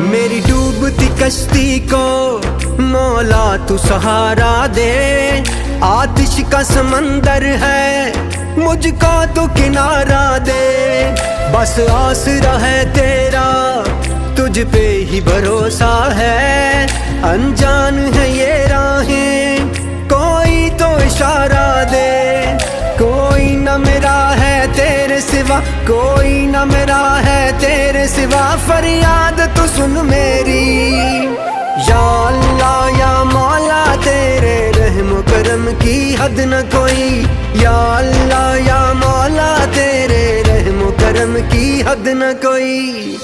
मेरी डूबती कश्ती को मौला तू सहारा दे। आतिश का समंदर है मुझको तू किनारा दे। बस आसरा है तेरा तुझ पे ही भरोसा है। अनजान है ये राहें कोई तो इशारा दे। कोई न मेरा है तेरे सिवा, कोई न मेरा है तेरे सिवा। फरियाद तू सुन मेरी या अल्लाह या मौला, तेरे रहम करम की हद न कोई। या अल्लाह या मौला, तेरे रहम करम की हद न कोई।